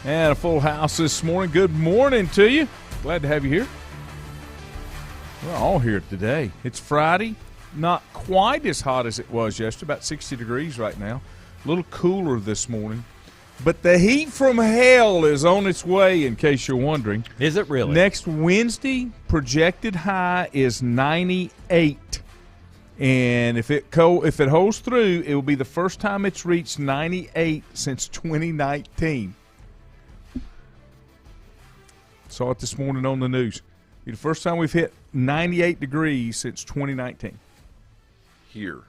And a full house this morning. Good morning to you. Glad to have you here. We're all here today. It's Friday. Not quite as hot as it was yesterday. About 60 degrees right now. A little cooler this morning. But the heat from hell is on its way, in case you're wondering. Is it really? Next Wednesday, projected high is 98. And if it holds through, it will be the first time it's reached 98 since 2019. Saw it this morning on the news. It'll be the first time we've hit 98 degrees since 2019. Here.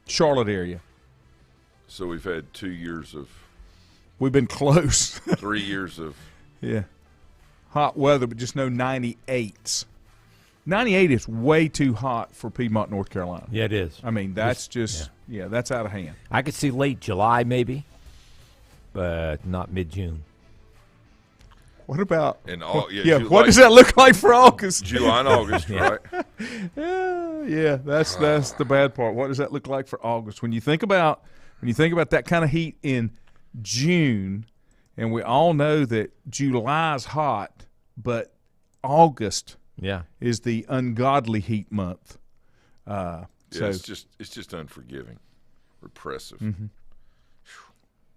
Charlotte area. So we've had 2 years of. We've been close. 3 years of. Yeah. Hot weather, but just no 98s. 98 is way too hot for Piedmont, North Carolina. Yeah, it is. I mean, that's that's out of hand. I could see late July maybe, but not mid-June. What about July, what does that look like for August? July and August, right? Yeah, that's the bad part. What does that look like for August? When you think about that kind of heat in June, and we all know that July's hot, but August is the ungodly heat month. So it's just unforgiving, repressive. Mm-hmm.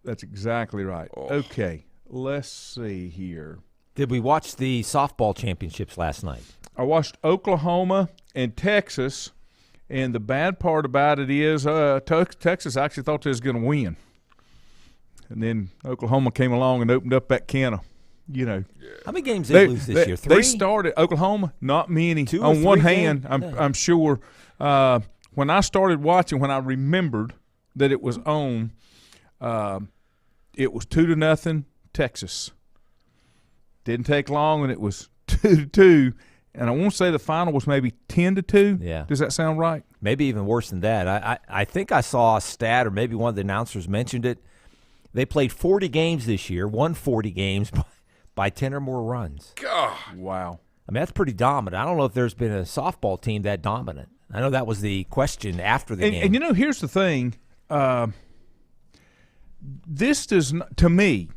That's exactly right. Oh. Okay, let's see here. Did we watch the softball championships last night? I watched Oklahoma and Texas, and the bad part about it is Texas actually thought they was going to win. And then Oklahoma came along and opened up that can of, How many games did they lose this year? 3? They started Oklahoma, not many. 2 On or one 3 hand, games? I'm sure. When I started watching, when I remembered that it was on, it was 2-0 Texas. Didn't take long, and it was 2-2. And I want to say the final was maybe 10-2. Yeah. Does that sound right? Maybe even worse than that. I think I saw a stat, or maybe one of the announcers mentioned it. They played 40 games this year, won 40 games by 10 or more runs. God. Wow. I mean, that's pretty dominant. I don't know if there's been a softball team that dominant. I know that was the question after the game. And here's the thing. This does not, to me,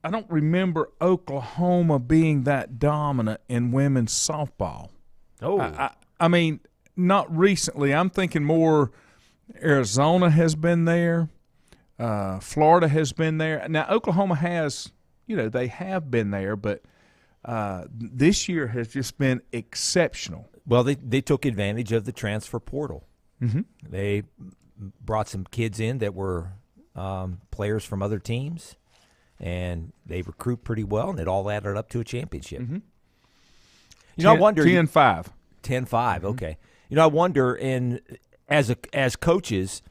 I don't remember Oklahoma being that dominant in women's softball. Oh. I mean, not recently. I'm thinking more Arizona has been there. Florida has been there. Now, Oklahoma has, they have been there, but this year has just been exceptional. Well, they took advantage of the transfer portal. Mm-hmm. They brought some kids in that were players from other teams, and they recruit pretty well, and it all added up to a championship. Mm-hmm. I wonder 10-5. 10-5, okay. I wonder, as coaches,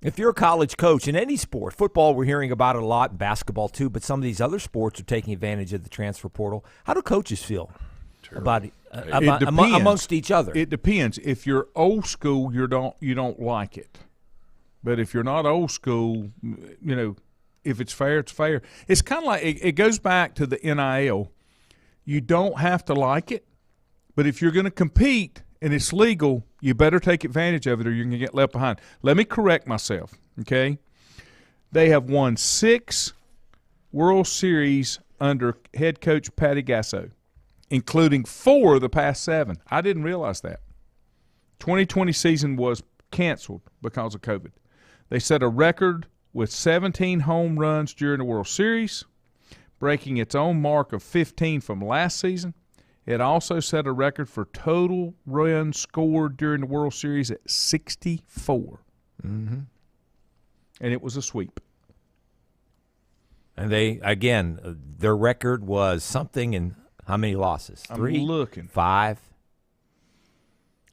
if you're a college coach in any sport, football we're hearing about it a lot, basketball too, but some of these other sports are taking advantage of the transfer portal. How do coaches feel about amongst each other? It depends. If you're old school, you don't like it. But if you're not old school, if it's fair, it's fair. It's kind of like it goes back to the NIL. You don't have to like it, but if you're going to compete and it's legal, you better take advantage of it or you're going to get left behind. Let me correct myself, okay? They have won 6 World Series under head coach Patty Gasso, including 4 of the past 7. I didn't realize that. 2020 season was canceled because of COVID. They set a record with 17 home runs during the World Series, breaking its own mark of 15 from last season. It also set a record for total runs scored during the World Series at 64. Mm-hmm. And it was a sweep. And their record was something in how many losses? 3? I'm looking. 5?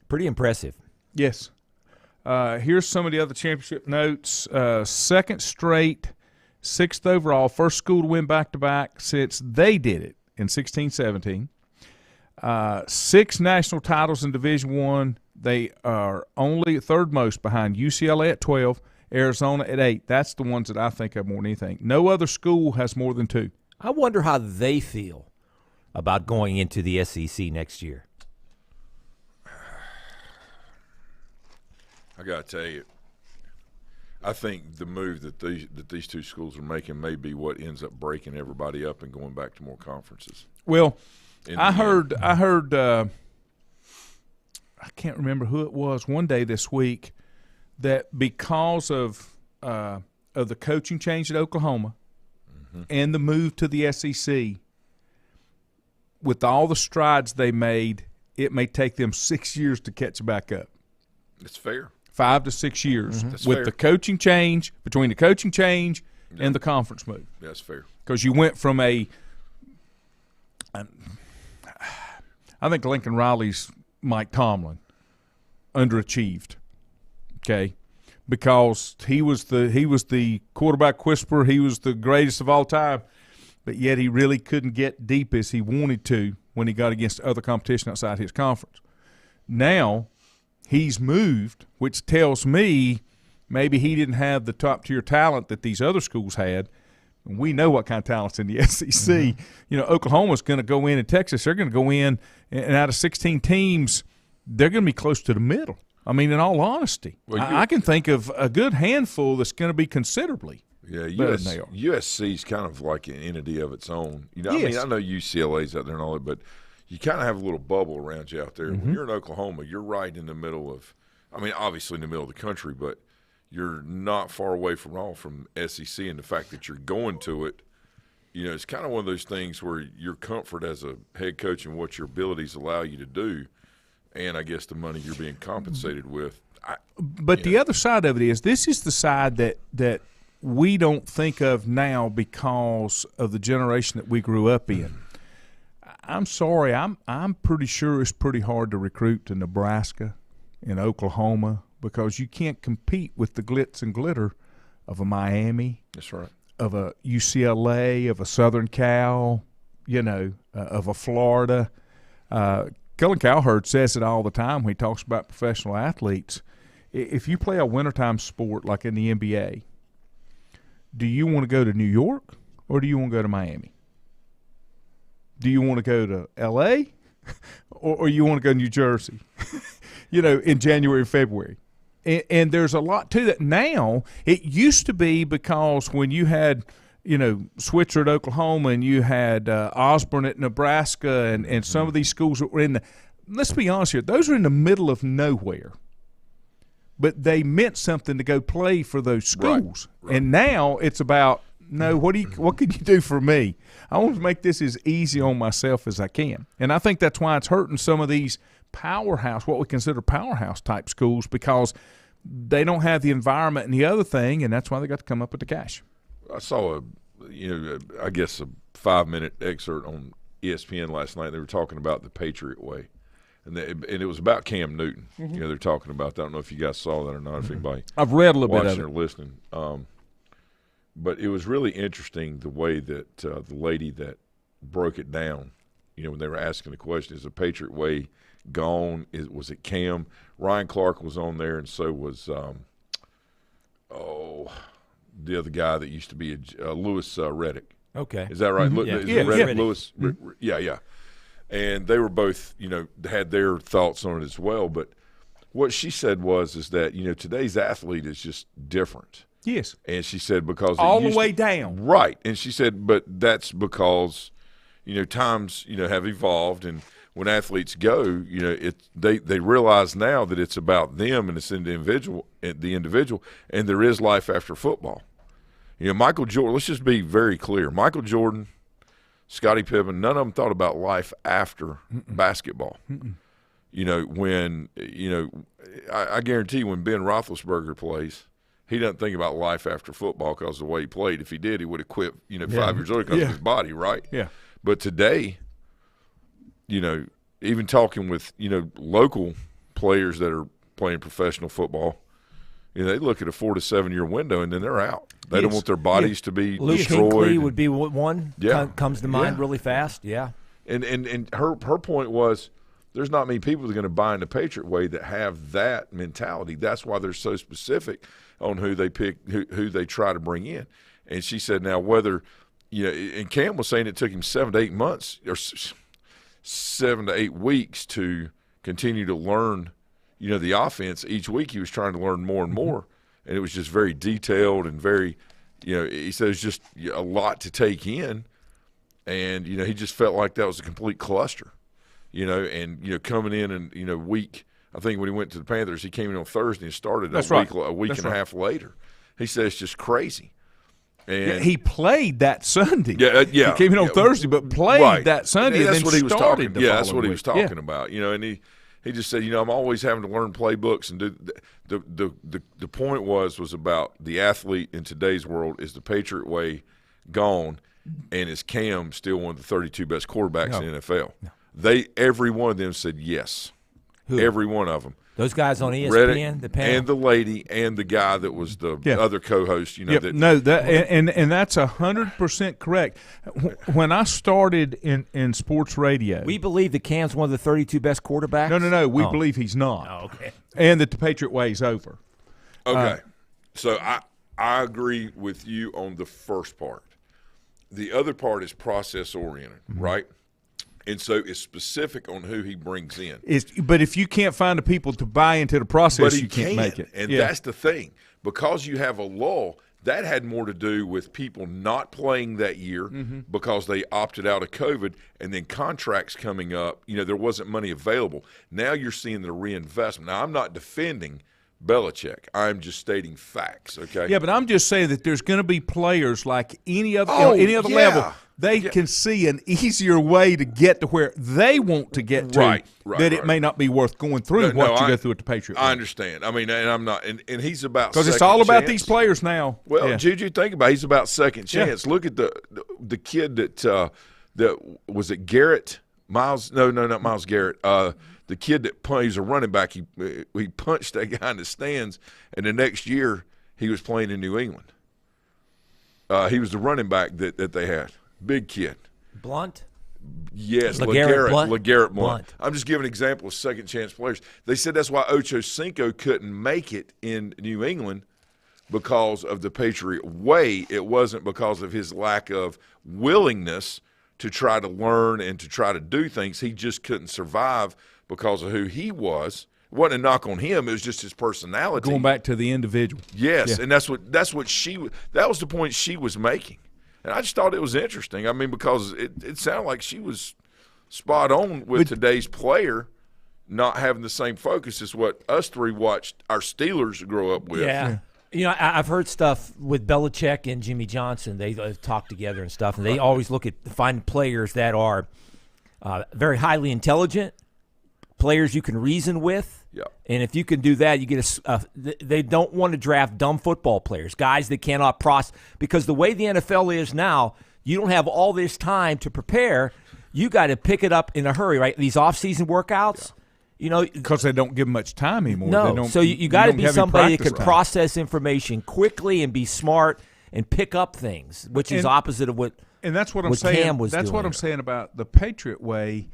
Pretty impressive. Yes. Here's some of the other championship notes. Second straight, 6th overall, first school to win back-to-back since they did it in 16-17. 6 national titles in Division I. They are only third most behind UCLA at 12, Arizona at 8. That's the ones that I think of more than anything. No other school has more than 2. I wonder how they feel about going into the SEC next year. I got to tell you, I think the move that these two schools are making may be what ends up breaking everybody up and going back to more conferences. Well, In I the heard I can't remember who it was one day this week that because of the coaching change at Oklahoma and the move to the SEC, with all the strides they made, it may take them 6 years to catch back up. It's fair. 5 to 6 years That's with fair. the coaching change, between the coaching change and the conference move. That's fair. Because you went from I think Lincoln Riley's Mike Tomlin underachieved, okay, because he was the quarterback whisperer. He was the greatest of all time, but yet he really couldn't get deep as he wanted to when he got against other competition outside his conference. Now he's moved, which tells me maybe he didn't have the top-tier talent that these other schools had. And we know what kind of talent's in the SEC. You know, Oklahoma's going to go in, and Texas, they're going to go in, and out of 16 teams, they're going to be close to the middle. I mean, in all honesty, Well, I can think of a good handful that's going to be considerably Yeah, better than they are. USC's kind of like an entity of its own. You know, Yes. I know UCLA's out there and all that, but you kind of have a little bubble around you out there. When you're in Oklahoma, you're right in the middle of – I mean, obviously in the middle of the country, but you're not far away from all from SEC, and the fact that you're going to it, you know, it's kind of one of those things where your comfort as a head coach and what your abilities allow you to do, and I guess the money you're being compensated with. But the other side of it is this is the side that we don't think of now because of the generation that we grew up in. I'm sorry, I'm pretty sure it's pretty hard to recruit to Nebraska and Oklahoma because you can't compete with the glitz and glitter of a Miami, That's right. of a UCLA, of a Southern Cal, you know, of a Florida. Cullen Cowherd says it all the time when he talks about professional athletes. If you play a wintertime sport like in the NBA, do you want to go to New York or do you want to go to Miami? Do you want to go to L.A. or you want to go to New Jersey, you know, in January, February? And there's a lot to that now. It used to be because when you had, you know, Switzer at Oklahoma and you had Osborne at Nebraska and some of these schools that were in the – let's be honest here, those are in the middle of nowhere. But they meant something to go play for those schools. Right. And now it's about, no, what can you do for me? I want to make this as easy on myself as I can. And I think that's why it's hurting some of these powerhouse, what we consider powerhouse type schools, because they don't have the environment and the other thing, and that's why they got to come up with the cash. I saw I guess a 5-minute excerpt on ESPN last night. They were talking about the Patriot way. And it was about Cam Newton. You know, they're talking about that. I don't know if you guys saw that or not, if anybody I've read a little bit of watching it. or listening. But it was really interesting the way that the lady that broke it down, you know, when they were asking the question, is the Patriot way gone? Was it Cam? Ryan Clark was on there, and so was the other guy that used to be Lewis Reddick. Okay. Is that right? Yeah. Is Yeah, it Reddick? Reddick. Lewis? Yeah. And they were both, you know, had their thoughts on it as well. But what she said is that, you know, today's athlete is just different. Yes. And she said because all the way down. Right. And she said, but that's because, you know, times, you know, have evolved, and when athletes go, you know, they realize now that it's about them and it's in the individual, and there is life after football. You know, Michael Jordan, let's just be very clear. Michael Jordan, Scottie Pippen, none of them thought about life after basketball. You know, when, you know, I guarantee when Ben Roethlisberger plays, he doesn't think about life after football because of the way he played. If he did, he would have quit, you know, 5 years earlier because of his body, right? Yeah. But today, you know, even talking with, you know, local players that are playing professional football, you know, they look at a 4 to 7 year window and then they're out. They don't want their bodies to be Luke destroyed. Kuechly would be one. Yeah. Comes to mind Yeah. really fast. Yeah. And her point was, there's not many people that are going to buy in the Patriot way that have that mentality. That's why they're so specific on who they pick, who they try to bring in. And she said, now whether, you know, and Cam was saying it took him 7 to 8 months or 7 to 8 weeks to continue to learn, you know, the offense. Each week he was trying to learn more and more. and it was just very detailed and very, he said it's just a lot to take in, and he just felt like that was a complete cluster, and coming in and week. I think when he went to the Panthers, he came in on Thursday and started a week and a half later. He said it's just crazy. And he played that Sunday. Yeah. He came in on Thursday, but played that Sunday. And that's then what he was talking. That's what he was talking about. And he just said, I'm always having to learn playbooks and do. The point was about the athlete in today's world is the Patriot way gone, and is Cam still one of the 32 best quarterbacks in the NFL? No. Every one of them said yes. Who? Every one of them. Those guys on ESPN, Reddick, the panel, and the lady, and the guy that was the other co-host. And that's 100% correct. When I started in sports radio, we believe that Cam's one of the 32 best quarterbacks. No. We believe he's not. Oh, okay. And that the Patriot way is over. Okay, so I agree with you on the first part. The other part is process oriented, right? And so it's specific on who he brings in. But if you can't find the people to buy into the process, you can't make it. And that's the thing. Because you have a lull, that had more to do with people not playing that year because they opted out of COVID, and then contracts coming up. There wasn't money available. Now you're seeing the reinvestment. Now, I'm not defending Belichick. I'm just stating facts, okay? Yeah, but I'm just saying that there's going to be players like any other level. They can see an easier way to get to where they want to get to it may not be worth going through you go through at the Patriot. I understand. I mean, and I'm not – and he's about because it's all about these players now. Well, Juju, think about it. He's about second chance. Look at the kid that was it Garrett Miles? No, not Miles Garrett. The kid that plays a running back, he punched that guy in the stands, and the next year he was playing in New England. He was the running back that they had. Big kid. Blunt? Yes, LeGarrette Blunt. I'm just giving an example of second-chance players. They said that's why Ocho Cinco couldn't make it in New England because of the Patriot way. It wasn't because of his lack of willingness to try to learn and to try to do things. He just couldn't survive because of who he was. It wasn't a knock on him. It was just his personality. Going back to the individual. Yes, and that was the point she was making. And I just thought it was interesting. I mean, because it sounded like she was spot on with today's player not having the same focus as what us three watched our Steelers grow up with. Yeah. I've heard stuff with Belichick and Jimmy Johnson. They've talked together and stuff, and they always look at finding players that are very highly intelligent, players you can reason with. Yeah. And if you can do that, you get they don't want to draft dumb football players, guys that cannot process. Because the way the NFL is now, you don't have all this time to prepare. You got to pick it up in a hurry, right? These off-season workouts, because they don't give much time anymore. No, so you got to be somebody that can process information quickly and be smart and pick up things, which is opposite of what. And that's what I'm saying. Cam was doing. What I'm saying about the Patriot way.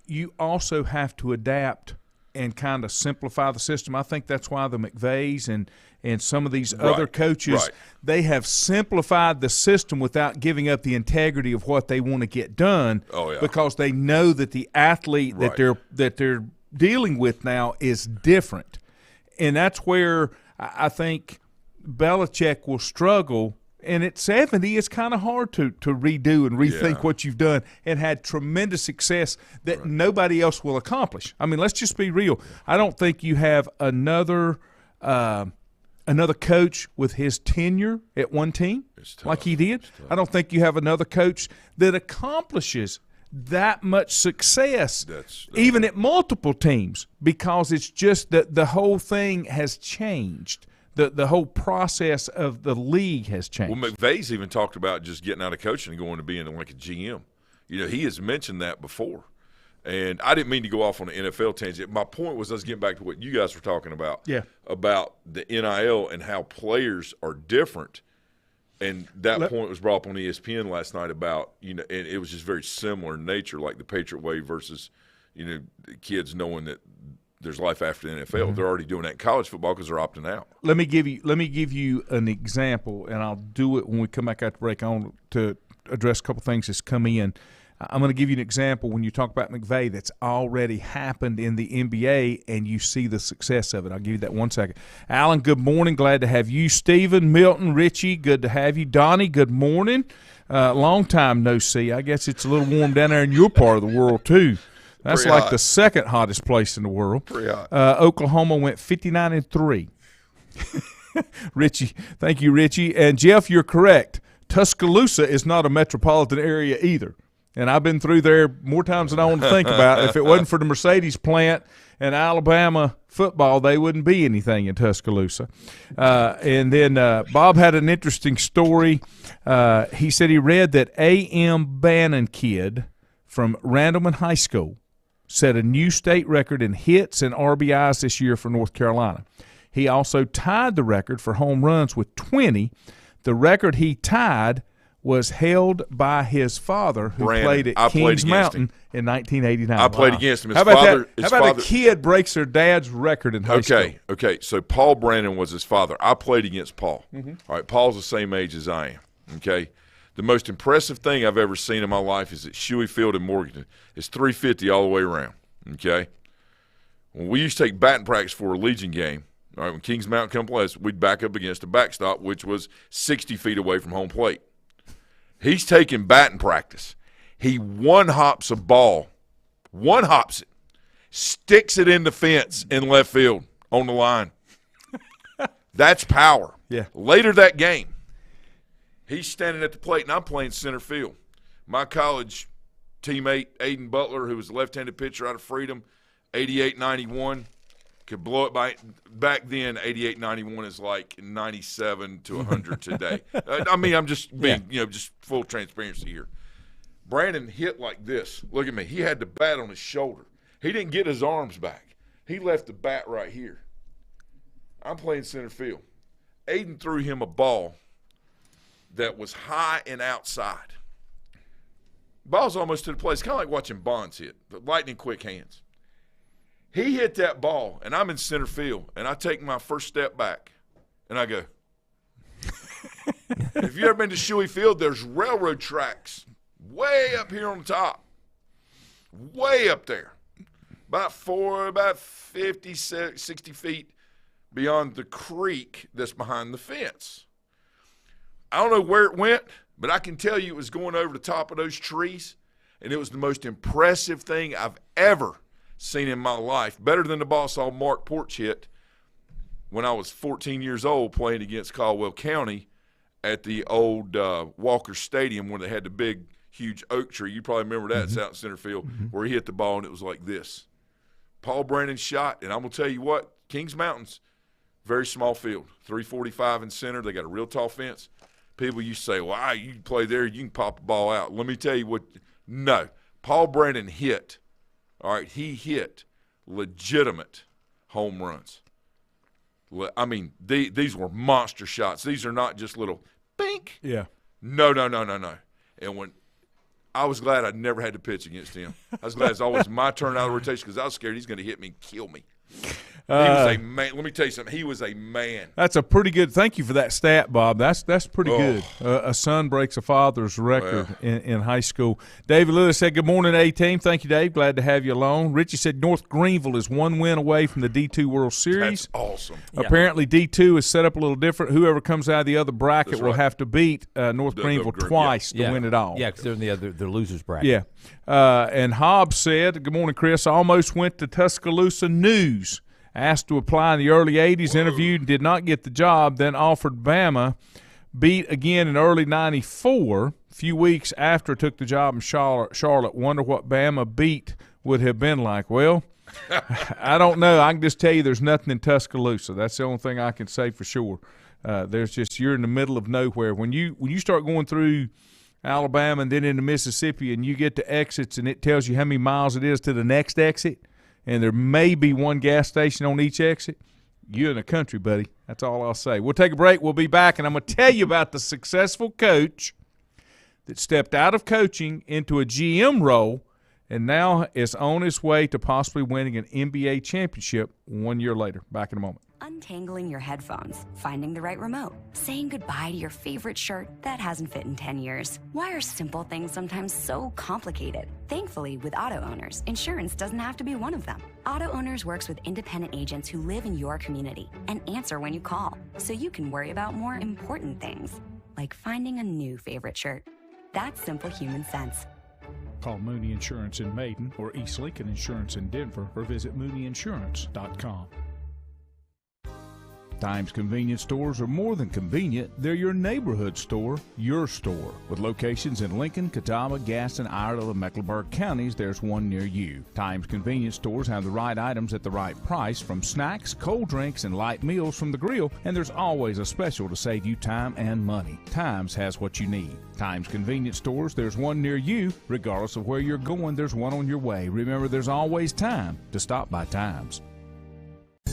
You also have to adapt and kind of simplify the system. I think that's why the McVays and some of these other coaches, they have simplified the system without giving up the integrity of what they want to get done because they know that the athlete that they're dealing with now is different. And that's where I think Belichick will struggle. And at 70, it's kind of hard to redo and rethink what you've done and had tremendous success that nobody else will accomplish. I mean, let's just be real. I don't think you have another coach with his tenure at one team like he did. I don't think you have another coach that accomplishes that much success even at multiple teams because it's just that the whole thing has changed. The whole process of the league has changed. Well, McVay's even talked about just getting out of coaching and going to being like a GM. He has mentioned that before. And I didn't mean to go off on an NFL tangent. My point was I was getting back to what you guys were talking about, about the NIL and how players are different. And that point was brought up on ESPN last night about, and it was just very similar in nature, like the Patriot way versus, kids knowing that there's life after the NFL. Mm-hmm. They're already doing that in college football because they're opting out. Let me give you an example, and I'll do it when we come back after break. I want to address a couple things that's come in. I'm going to give you an example when you talk about McVay that's already happened in the NBA and you see the success of it. I'll give you that 1 second. Alan, good morning. Glad to have you. Stephen, Milton, Richie, good to have you. Donnie, good morning. Long time no see. I guess it's a little warm down there in your part of the world too. That's Pretty like hot. the second hottest place in the world. Pretty hot. Oklahoma went 59-3. Richie, thank you, Richie. And Jeff, you're correct. Tuscaloosa is not a metropolitan area either. And I've been through there more times than I want to think about. If it wasn't for the Mercedes plant and Alabama football, they wouldn't be anything in Tuscaloosa. And then Bob had an interesting story. He said he read that A.M. Bannon kid from Randleman High School set a new state record in hits and RBIs this year for North Carolina. He also tied the record for home runs with 20. The record he tied was held by his father, who played at Kings Mountain in 1989. I played against him. How about a kid breaks their dad's record in high school? Okay. So Paul Brandon was his father. I played against Paul. All right, Paul's the same age as I am. Okay. The most impressive thing I've ever seen in my life is at Shuey Field in Morganton. It's 350 all the way around. Okay. When we used to take batting practice for a Legion game, all right, when Kings Mountain come play us, we'd back up against a backstop, which was 60 feet away from home plate. He's taking batting practice. He one-hops a ball, one-hops it, sticks it in the fence in left field on the line. That's power. Yeah. Later that game, he's standing at the plate, and I'm playing center field. My college teammate, Aiden Butler, who was a left-handed pitcher out of Freedom, 88-91, could blow it by – back then, 88-91 is like 97 to 100 today. I mean, I'm just being, just full transparency here. Brandon hit like this. Look at me. He had the bat on his shoulder. He didn't get his arms back. He left the bat right here. I'm playing center field. Aiden threw him a ball that was high and outside. Ball's almost to the plate. It's kind of like watching Bonds hit, the lightning quick hands. He hit that ball, and I'm in center field, and I take my first step back, and I go. If you've ever been to Shuey Field, there's railroad tracks way up here on the top, way up there, about 50, 60 feet beyond the creek that's behind the fence. I don't know where it went, but I can tell you it was going over the top of those trees, and it was the most impressive thing I've ever seen in my life. Better than the ball I saw Mark Porch hit when I was 14 years old playing against Caldwell County at the old Walker Stadium where they had the big, huge oak tree. You probably remember that. It's out in center field where he hit the ball, and it was like this. Paul Brandon shot, and I'm going to tell you what, Kings Mountain's very small field, 345 in center. They got a real tall fence. People used to say, well, you can play there, you can pop a ball out. Let me tell you what, no. Paul Brandon hit. All right, he hit legitimate home runs. I mean, these were monster shots. These are not just little bink. Yeah. No. And when I was glad I never had to pitch against him. I was glad it's always my turn out of the rotation because I was scared he's going to hit me and kill me. He was a man. Let me tell you something. He was a man. That's a pretty good. Thank you for that stat, Bob. That's pretty good. A son breaks a father's record in high school. David Lewis said, "Good morning, A-Team." Thank you, Dave. Glad to have you along. Richie said North Greenville is one win away from the D2 World Series. That's awesome. Apparently, D2 is set up a little different. Whoever comes out of the other bracket will have to beat North Greenville twice to win it all. Yeah, because they're in the losers bracket. Yeah. And Hobbs said, "Good morning, Chris. I almost went to Tuscaloosa News. Asked to apply in the early 80s, interviewed, did not get the job, then offered Bama, beat again in early 94, a few weeks after took the job in Charlotte. Wonder what Bama beat would have been like." Well, I don't know. I can just tell you there's nothing in Tuscaloosa. That's the only thing I can say for sure. There's just, you're in the middle of nowhere. When you start going through Alabama and then into Mississippi and you get to exits and it tells you how many miles it is to the next exit, and there may be one gas station on each exit, you're in the country, buddy. That's all I'll say. We'll take a break. We'll be back, and I'm going to tell you about the successful coach that stepped out of coaching into a GM role and now is on his way to possibly winning an NBA championship 1 year later. Back in a moment. Untangling your headphones, finding the right remote, saying goodbye to your favorite shirt that hasn't fit in 10 years. Why are simple things sometimes so complicated? Thankfully, with auto owners, insurance doesn't have to be one of them. Auto Owners works with independent agents who live in your community and answer when you call, so you can worry about more important things, like finding a new favorite shirt. That's simple human sense. Call Mooney Insurance in Maiden or East Lincoln Insurance in Denver or visit MooneyInsurance.com. Times convenience stores are more than convenient. They're your neighborhood store, your store. With locations in Lincoln, Catawba, Gaston, Iredell, and Mecklenburg counties, there's one near you. Times convenience stores have the right items at the right price, from snacks, cold drinks, and light meals from the grill, and there's always a special to save you time and money. Times has what you need. Times convenience stores, there's one near you. Regardless of where you're going, there's one on your way. Remember, there's always time to stop by Times.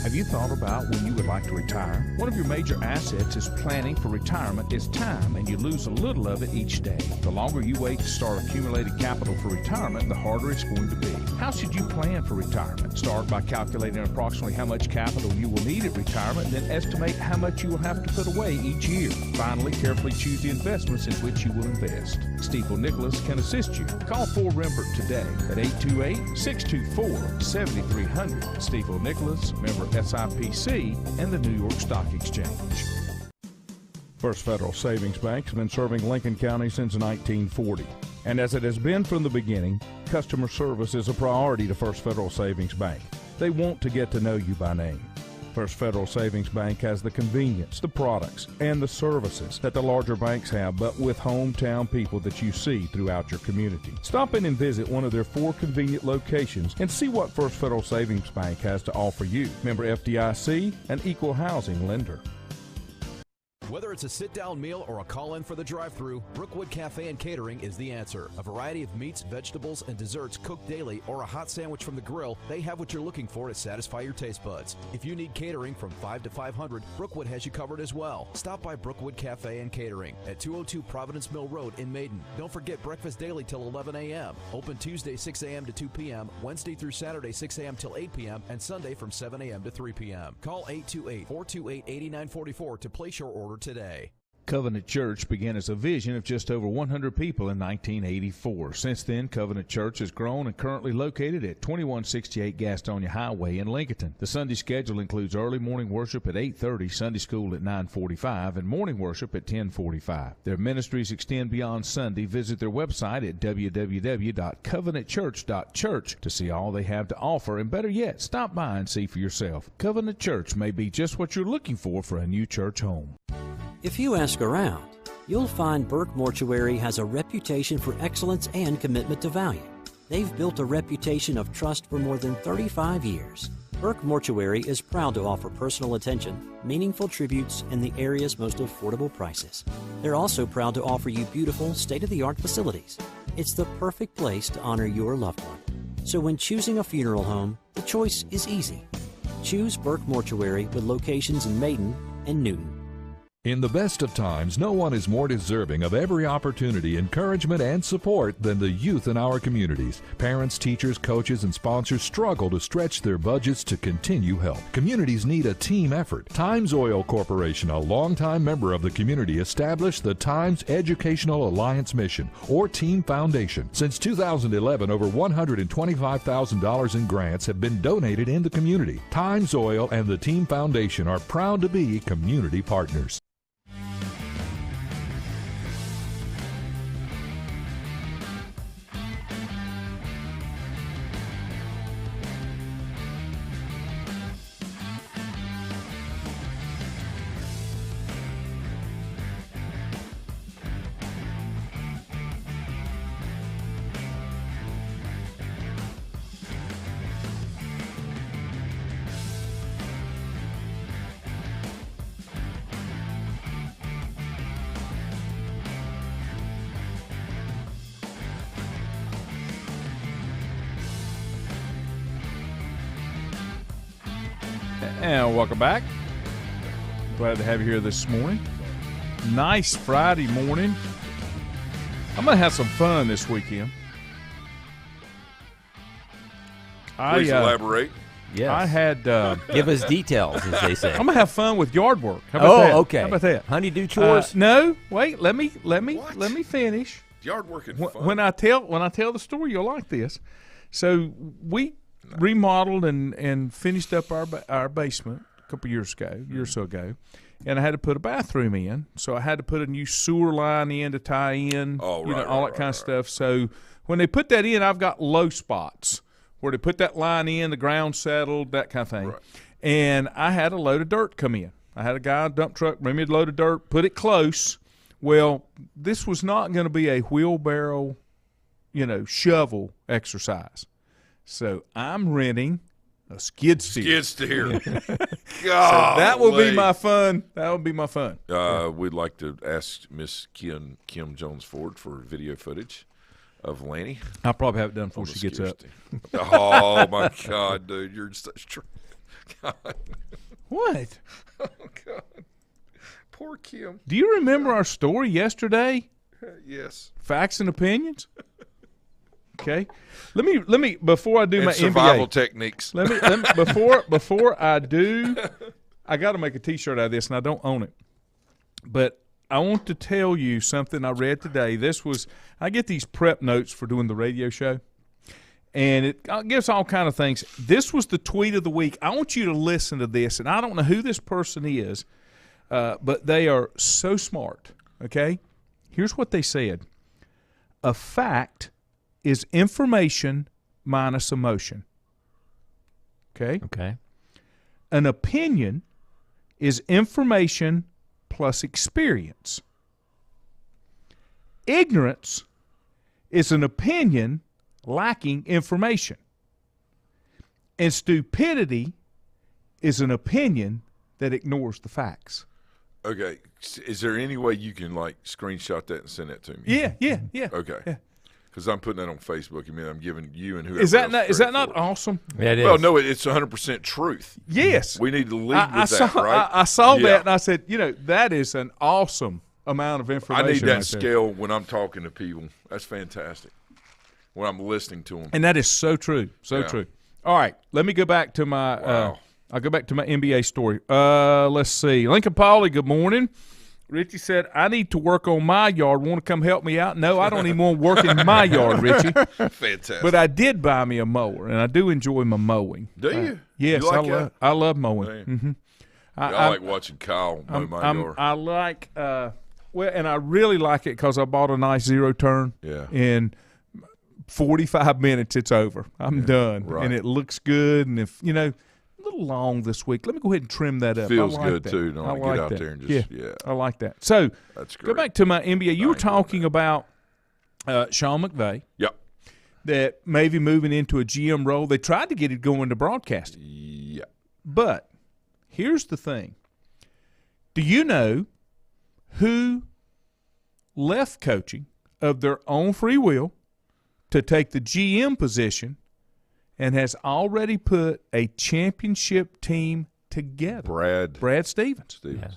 Have you thought about when you would like to retire? One of your major assets is planning for retirement is time, and you lose a little of it each day. The longer you wait to start accumulating capital for retirement, the harder it's going to be. How should you plan for retirement? Start by calculating approximately how much capital you will need at retirement, then estimate how much you will have to put away each year. Finally, carefully choose the investments in which you will invest. Stifel Nicholas can assist you. Call 4Rembert today at 828-624-7300. Stifel Nicholas, member SIPC, and the New York Stock Exchange. First Federal Savings Bank has been serving Lincoln County since 1940. And as it has been from the beginning, customer service is a priority to First Federal Savings Bank. They want to get to know you by name. First Federal Savings Bank has the convenience, the products, and the services that the larger banks have, but with hometown people that you see throughout your community. Stop in and visit one of their 4 convenient locations and see what First Federal Savings Bank has to offer you. Member FDIC, an equal housing lender. Whether it's a sit-down meal or a call-in for the drive-thru, Brookwood Cafe and Catering is the answer. A variety of meats, vegetables, and desserts cooked daily, or a hot sandwich from the grill, they have what you're looking for to satisfy your taste buds. If you need catering from 5 to 500, Brookwood has you covered as well. Stop by Brookwood Cafe and Catering at 202 Providence Mill Road in Maiden. Don't forget breakfast daily till 11 a.m. Open Tuesday 6 a.m. to 2 p.m., Wednesday through Saturday 6 a.m. till 8 p.m., and Sunday from 7 a.m. to 3 p.m. Call 828-428-8944 to place your order today. Covenant Church began as a vision of just over 100 people in 1984. Since then, Covenant Church has grown and currently located at 2168 Gastonia Highway in Lincoln. The Sunday schedule includes early morning worship at 8:30, Sunday school at 9:45, and morning worship at 10:45. Their ministries extend beyond Sunday. Visit their website at www.covenantchurch.church to see all they have to offer, and better yet, stop by and see for yourself. Covenant Church may be just what you're looking for a new church home. If you ask around, you'll find Burke Mortuary has a reputation for excellence and commitment to value. They've built a reputation of trust for more than 35 years. Burke Mortuary is proud to offer personal attention, meaningful tributes, and the area's most affordable prices. They're also proud to offer you beautiful, state-of-the-art facilities. It's the perfect place to honor your loved one. So when choosing a funeral home, the choice is easy. Choose Burke Mortuary with locations in Maiden and Newton. In the best of times, no one is more deserving of every opportunity, encouragement, and support than the youth in our communities. Parents, teachers, coaches, and sponsors struggle to stretch their budgets to continue help. Communities need a team effort. Times Oil Corporation, a longtime member of the community, established the Times Educational Alliance Mission, or Team Foundation. Since 2011, over $125,000 in grants have been donated in the community. Times Oil and the Team Foundation are proud to be community partners. And welcome back. Glad to have you here this morning. Nice Friday morning. I'm going to have some fun this weekend. Please elaborate. Yes. I had. Give us details, as they say. I'm gonna have fun with yard work. How about that? Okay. How about that? Honeydew chores? No, wait. Let me What? finish. Yard working fun. When I tell the story, you'll like this. So we remodeled and finished up our basement a couple years or so ago, and I had to put a bathroom in. So I had to put a new sewer line in to tie in, all that kind of stuff. So when they put that in, I've got low spots where they put that line in, the ground settled, that kind of thing. Right. And I had a load of dirt come in. I had a guy, dump truck, bring me a load of dirt, put it close. Well, this was not going to be a wheelbarrow, shovel exercise. So I'm renting a skid steer. Skid steer. So that will be my fun. That will be my fun. We'd like to ask Miss Kim Jones Ford for video footage of Lanny. I'll probably have it done before she gets up. Oh, my God, dude. You're such God. What? Oh, God. Poor Kim. Do you remember our story yesterday? Yes. Facts and opinions? Okay. Let me before I do And my survival NBA techniques. Let me before I do, I got to make a T-shirt out of this, and I don't own it. But I want to tell you something I read today. I get these prep notes for doing the radio show, and it gives all kind of things. This was the tweet of the week. I want you to listen to this, and I don't know who this person is, but they are so smart. Okay, here's what they said: a fact is information minus emotion. Okay. An opinion is information plus experience. Ignorance is an opinion lacking information. And stupidity is an opinion that ignores the facts. Okay. Is there any way you can, screenshot that and send that to me? Yeah. Okay. Yeah. Because I'm putting that on Facebook. I mean, I'm giving you and whoever Is that else not credit for it. awesome? Yeah, it is. Well, no, it's 100% truth. Yes. We need to lead with that, right? I saw Yeah. that, and I said, that is an awesome amount of information. I need that right there. scale when I'm talking to people. That's fantastic. When I'm listening to them. And that is so true. So Yeah. true. All right, let me go back to my Wow. I'll go back to my NBA story. Let's see. Lincoln Pauly, good morning. Richie said, I need to work on my yard. Want to come help me out? No, I don't even want to work in my yard, Richie. Fantastic. But I did buy me a mower, and I do enjoy my mowing. Do you? Yes, You like I love mowing. Man. Mm-hmm. I like watching Kyle mow my yard. I like and I really like it because I bought a nice zero turn. Yeah. In 45 minutes, it's over. I'm done, right. and it looks good. And if a little long this week, let me go ahead and trim that up. Feels I like good that. too. Don't I want to like get out that. there and just yeah. I like that. So That's go great. back to my NBA. You were ain't doing talking about Sean McVay. Yep. That maybe moving into a GM role. They tried to get it going to broadcasting. Yeah. But here's the thing. Do you know who left coaching of their own free will to take the GM position and has already put a championship team together? Brad Stevens. Yeah.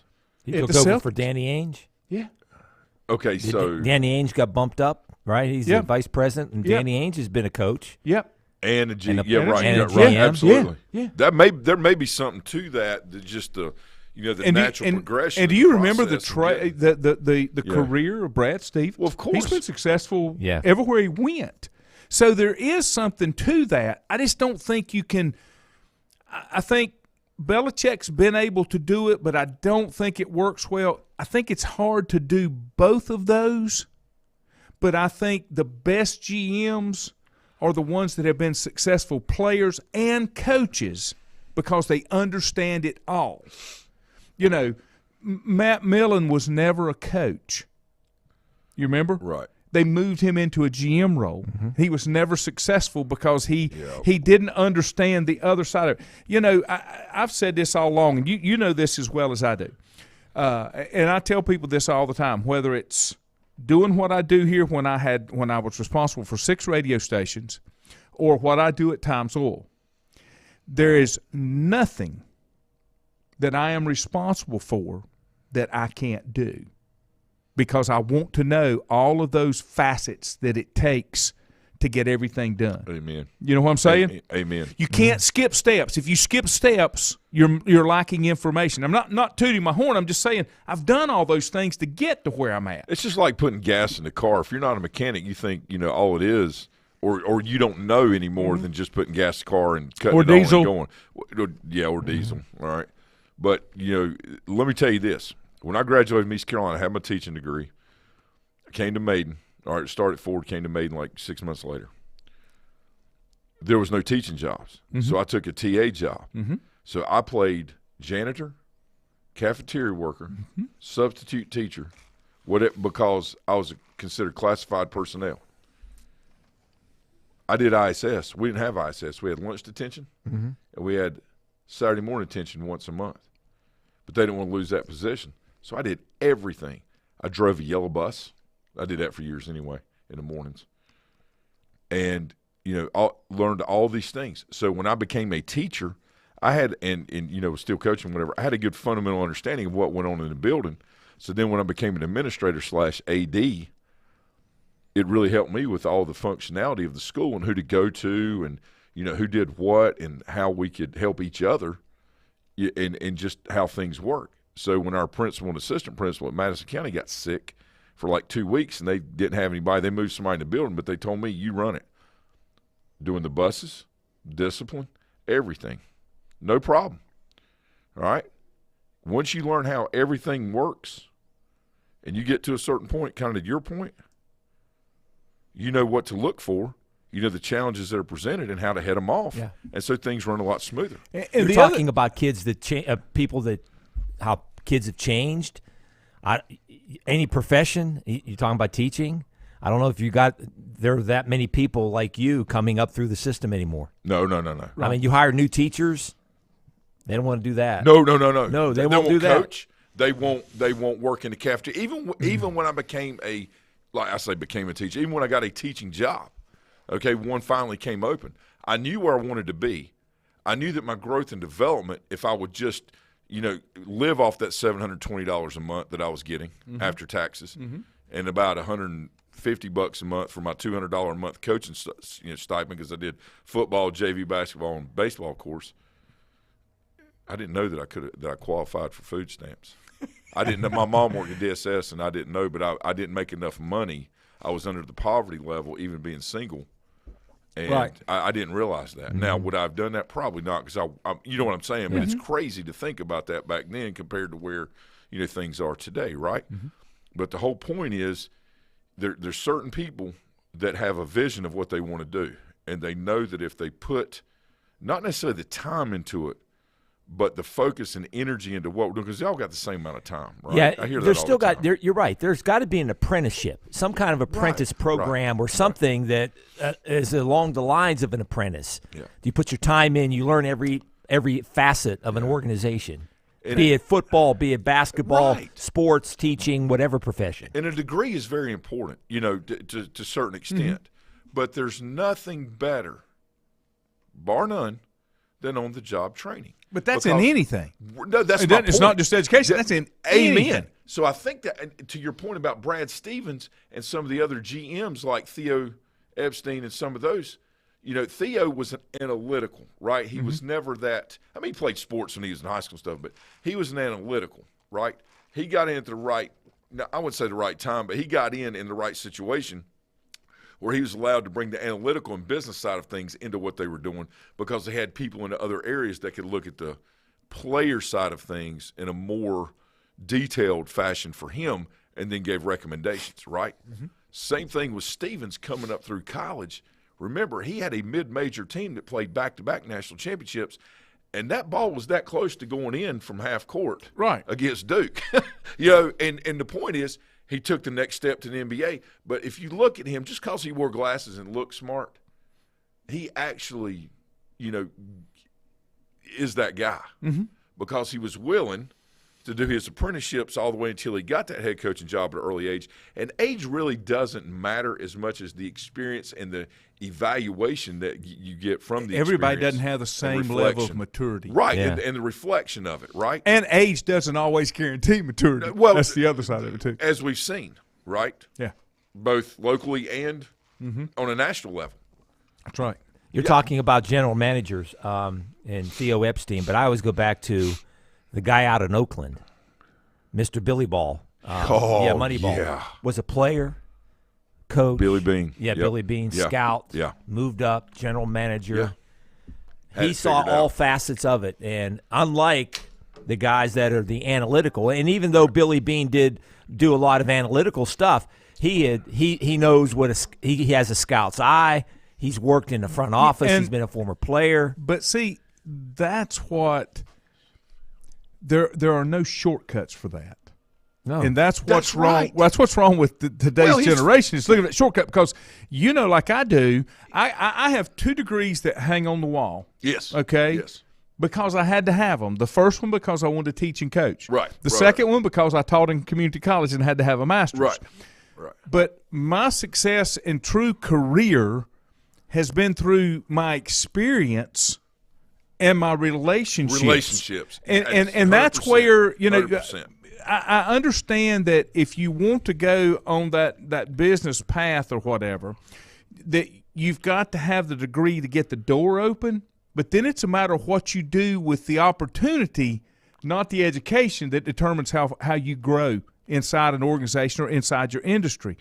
He At took the over Celtics. for Danny Ainge. Yeah. Okay, so Danny Ainge got bumped up, right? He's Yep. the vice president, and Yep. Danny Ainge has been a coach. Yep. and a G, And a- yeah, right, and a yeah, right, GM. absolutely. Yeah. There may be something to that. That just the natural progression. And do of you the remember the process and getting- the career of Brad Stevens? Well, of course. He's been successful Yeah. everywhere he went. So there is something to that. I just don't think you can – I think Belichick's been able to do it, but I don't think it works well. I think it's hard to do both of those, but I think the best GMs are the ones that have been successful players and coaches because they understand it all. Matt Millen was never a coach. You remember? Right. They moved him into a GM role. Mm-hmm. He was never successful because he didn't understand the other side of it. I've said this all along, and you know this as well as I do. And I tell people this all the time, whether it's doing what I do here when I was responsible for 6 radio stations or what I do at Times Oil. There is nothing that I am responsible for that I can't do, because I want to know all of those facets that it takes to get everything done. Amen. You know what I'm saying? Amen. You can't skip steps. If you skip steps, you're lacking information. I'm not tooting my horn. I'm just saying I've done all those things to get to where I'm at. It's just like putting gas in the car. If you're not a mechanic, you think all it is, or you don't know any more than just putting gas in the car and cutting it diesel. on and going. Yeah, or diesel. All right. But, let me tell you this. When I graduated from East Carolina, I had my teaching degree. I came to Maiden. All right, started at Ford, came to Maiden like 6 months later. There was no teaching jobs. So I took a TA job. So I played janitor, cafeteria worker, substitute teacher, because I was considered classified personnel. I did ISS. We didn't have ISS. We had lunch detention, and we had Saturday morning detention once a month. But they didn't want to lose that position. So I did everything. I drove a yellow bus. I did that for years anyway, in the mornings. And, learned all these things. So when I became a teacher, I had, and was still coaching, whatever, I had a good fundamental understanding of what went on in the building. So then when I became an administrator / AD, it really helped me with all the functionality of the school and who to go to and, who did what and how we could help each other and just how things work. So when our principal and assistant principal at Madison County got sick for like 2 weeks and they didn't have anybody, they moved somebody in the building, but they told me, you run it. Doing the buses, discipline, everything. No problem. All right? Once you learn how everything works and you get to a certain point, kind of to your point, you know what to look for. You know the challenges that are presented and how to head them off. Yeah. And so things run a lot smoother. And you're talking about kids that how kids have changed. Any profession, you're talking about teaching. I don't know if there are that many people like you coming up through the system anymore. No. I mean, you hire new teachers. They don't want to do that. No. No, they won't do that. Coach. They won't work in the cafeteria. Even when I became a teacher, even when I got a teaching job, okay, one finally came open, I knew where I wanted to be. I knew that my growth and development, if I would just, live off that $720 a month that I was getting after taxes and about $150 a month for my $200 a month coaching stipend because I did football, JV basketball, and baseball course. I didn't know that I qualified for food stamps. I didn't know. My mom worked at DSS, and I didn't know, but I didn't make enough money. I was under the poverty level, even being single, and I didn't realize that. Now, would I have done that? Probably not, because you know what I'm saying. But it's crazy to think about that back then compared to where things are today, right? But the whole point is there's certain people that have a vision of what they want to do, and they know that if they put not necessarily the time into it, but the focus and energy into what we're doing, because they all got the same amount of time, right? Yeah, I hear that all the time. You're right. There's got to be an apprenticeship, some kind of apprentice program or something that is along the lines of an apprentice. Yeah. You put your time in, you learn every facet of an organization, be it football, be it basketball, sports, teaching, whatever profession. And a degree is very important, to a certain extent. But there's nothing better, bar none, than on-the-job training. But that's in anything. No, that's my point. It's not just education. That's in anything. Amen. So I think that, to your point about Brad Stevens and some of the other GMs like Theo Epstein and some of those, Theo was an analytical, right? He was never that. I mean, he played sports when he was in high school and stuff, but he was an analytical, right? He got in at the right, now I wouldn't say the right time, but he got in the right situation where he was allowed to bring the analytical and business side of things into what they were doing because they had people in the other areas that could look at the player side of things in a more detailed fashion for him and then gave recommendations, right? Same thing with Stevens coming up through college. Remember, he had a mid-major team that played back-to-back national championships, and that ball was that close to going in from half court against Duke. And the point is, he took the next step to the NBA. But if you look at him, just because he wore glasses and looked smart, he actually, is that guy because he was willing to do his apprenticeships all the way until he got that head coaching job at an early age. And age really doesn't matter as much as the experience and the evaluation that you get from the Everybody experience. doesn't have the same level of maturity. Right, and the reflection of it, right? And age doesn't always guarantee maturity. That's the other side of it, too. As we've seen, right? Yeah. Both locally and on a national level. That's right. You're talking about general managers and Theo Epstein, but I always go back to the guy out in Oakland, Mr. Billy Ball. Moneyball. Yeah. Was a player, coach. Billy Bean. Yeah, Yep. Billy Bean, Yeah. scout. Yeah. Moved up, general manager. Yeah. Had He it saw figured all out. facets of it, and unlike the guys that are the analytical, and even though Billy Bean did do a lot of analytical stuff, he knows what he has a scout's eye. He's worked in the front office. He's been a former player. But see, that's what there are no shortcuts for that. No. And that's what's wrong. right. That's what's wrong with today's Well, he's- generation. Is looking at shortcut because like I do. I have 2 degrees that hang on the wall. Yes. Okay. Yes. Because I had to have them. The first one because I wanted to teach and coach. Right, The right, second one because I taught in community college and had to have a master's. Right. Right. But my success and true career has been through my experience and my relationships. And that's 100%, where 100%. I understand that if you want to go on that business path or whatever, that you've got to have the degree to get the door open, but then it's a matter of what you do with the opportunity, not the education, that determines how you grow inside an organization or inside your industry.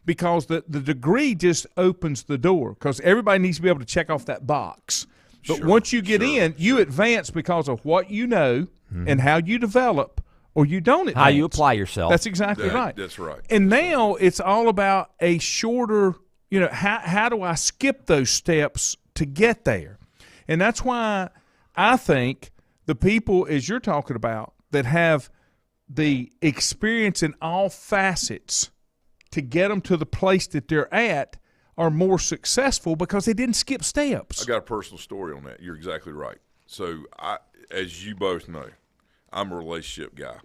Because the degree just opens the door, because everybody needs to be able to check off that box. But Sure, once you get sure, in, you advance because of what you know and how you develop, or you don't advance. How you apply yourself. That's exactly right. That's right. And now it's all about a shorter, how do I skip those steps to get there? And that's why I think the people, as you're talking about, that have the experience in all facets to get them to the place that they're at are more successful because they didn't skip steps. I got a personal story on that. You're exactly right. So, as you both know, I'm a relationship guy.